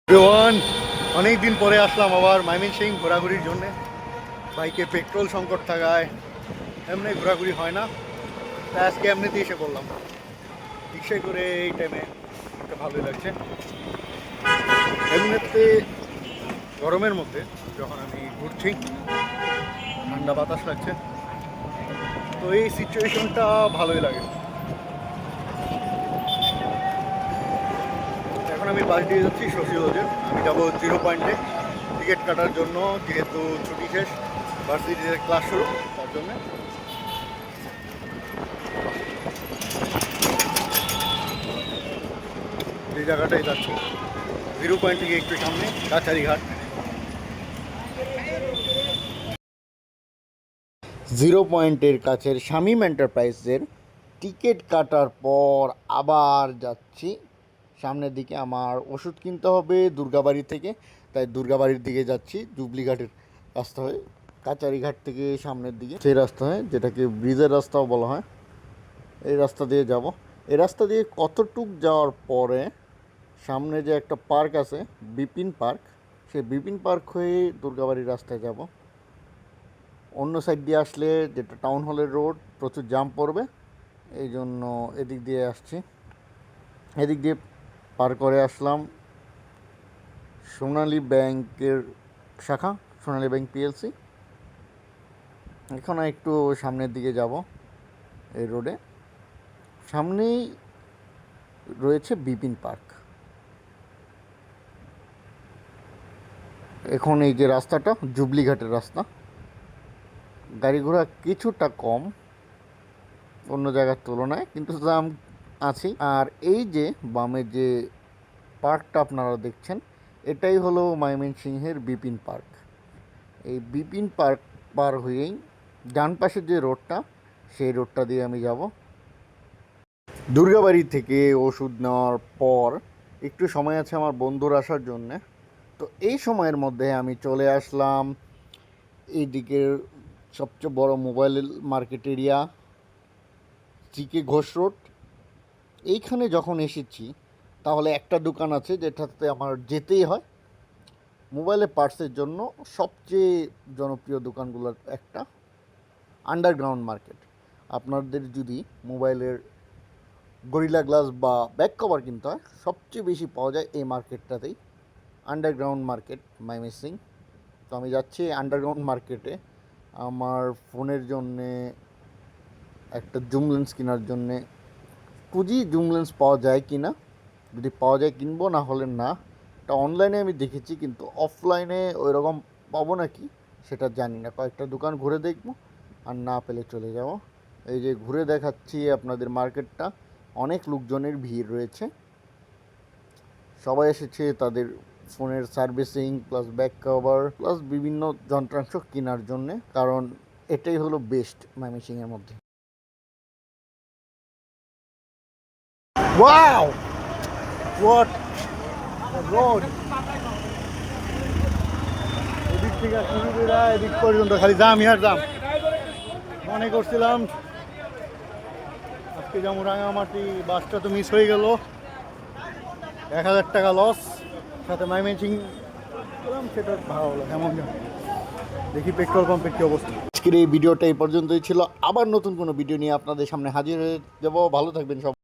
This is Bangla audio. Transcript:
এভরিওয়ান, অনেক দিন পরে আসলাম আবার ময়মনসিংহ ঘোরাঘুরির জন্য। বাইকে পেট্রোল সংকট থাকায় এমনি ঘোরাঘুরি হয় না, তাই আজকে এমনিতে এসে পড়লাম রিক্সায় করে। এই টাইমে একটা ভালোই লাগছে। এমনিতে গরমের মধ্যে যখন আমি ঘুরছি, ঠান্ডা বাতাস লাগছে, তো এই সিচুয়েশনটা ভালোই লাগে। এখন আমি বাস দিয়ে যাচ্ছি শশীগঞ্জে। আমি যাবো 0 পয়েন্টে টিকিট কাটার জন্য, যেহেতু ছুটি শেষ, ভার্সিটির ক্লাস শুরু, তার জন্য। যে জায়গাটায় যাচ্ছি 0 পয়েন্ট থেকে একটু সামনে কাছারিঘাট। 0 পয়েন্টের কাছের শামীম এন্টারপ্রাইজের টিকিট কাটার পর আবার যাচ্ছি সামনের দিকে। আমার ওষুধ কিনতে হবে দুর্গাবাড়ি থেকে, তাই দুর্গাবাড়ির দিকে যাচ্ছি। জুবলিঘাটের রাস্তা হয়ে কাচারিঘাট থেকে সামনের দিকে সেই রাস্তা হয়, যেটাকে ব্রিজের রাস্তাও বলা হয়, এই রাস্তা দিয়ে যাব। এই রাস্তা দিয়ে কতটুক যাওয়ার পরে সামনে যে একটা পার্ক আছে, বিপিন পার্ক, সেই বিপিন পার্ক হয়ে দুর্গাবাড়ির রাস্তায় যাব। অন্য সাইড দিয়ে আসলে, যেটা টাউন হলের রোড, প্রচুর জাম পড়বে, এই জন্য এদিক দিয়ে আসছি। এদিক দিয়ে পার করে আসলাম সোনালী ব্যাংকের শাখা, সোনালী ব্যাংক পিএলসি। এখন একটু সামনের দিকে যাব। এই রোডে সামনেই রয়েছে বিপিন পার্ক। এখন এই যে রাস্তাটা জুবলিঘাটের রাস্তা, গাড়ি ঘোড়া কিছুটা কম অন্য জায়গার তুলনায়, কিন্তু জাম আছে। আর এই যে বামে যে পার্কটা আপনারা দেখছেন, এটাই হলো ময়মনসিংহের বিপিন পার্ক। এই বিপিন পার্ক পার হয়েই ডান পাশের যে রোডটা, সেই রোডটা দিয়ে আমি যাব। দুর্গাবাড়ি থেকে ওষুধ নেওয়ার পর একটু সময় আছে আমার বন্ধুর আসার জন্যে, তো এই সময়ের মধ্যে আমি চলে আসলাম এইদিকের সবচেয়ে বড় mobile market area, GK Ghosh road. এইখানে যখন এসেছি, তাহলে একটা দোকান আছে যেটাতে আমার যেতেই হয়, মোবাইলের পার্টসের জন্য সবচেয়ে জনপ্রিয় দোকানগুলোর একটা, আন্ডারগ্রাউন্ড মার্কেট। আপনাদের যদি মোবাইলের গরিলা গ্লাস বা ব্যাক কভার কিনতে হয়, সবচেয়ে বেশি পাওয়া যায় এই মার্কেটটাতেই, আন্ডারগ্রাউন্ড মার্কেট ময়মনসিংহ। তো আমি যাচ্ছি আন্ডারগ্রাউন্ড মার্কেটে আমার ফোনের জন্যে একটা জুম লেন্স কেনার জন্যে। খুঁজি জুম লেন্স পাওয়া যায় কি না, যদি পাওয়া যায় কিনবো, না হলে না। এটা অনলাইনে আমি দেখেছি, কিন্তু অফলাইনে ওই রকম পাবো নাকি সেটা জানি না। কয়েকটা দোকান ঘুরে দেখবো, আর না পেলে চলে যাব। এই যে ঘুরে দেখাচ্ছি আপনাদের মার্কেটটা, অনেক লোকজনের ভিড় রয়েছে, সবাই এসেছে তাদের ফোনের servicing plus back cover plus বিভিন্ন যন্ত্রাংশ কেনার জন্যে, কারণ এটাই হলো বেস্ট ময়মনসিংহের মধ্যে। Wow, what road! এদিক থেকে শুরু করে এদিক পর্যন্ত খালি জাম আর জাম। মনে করছিলাম আজকে যেমন রাঙামাটি বাসটা তো মিস হয়ে গেল, 1000 টাকা লস, সাথে ময়মনসিংহ সেটা ভালো হলো। এমন দেখি পেট্রোল পাম্পের কী অবস্থা। আজকের এই ভিডিওটা এই পর্যন্তই ছিল। আবার নতুন কোনো ভিডিও নিয়ে আপনাদের সামনে হাজির হয়ে যাবো। ভালো থাকবেন সব।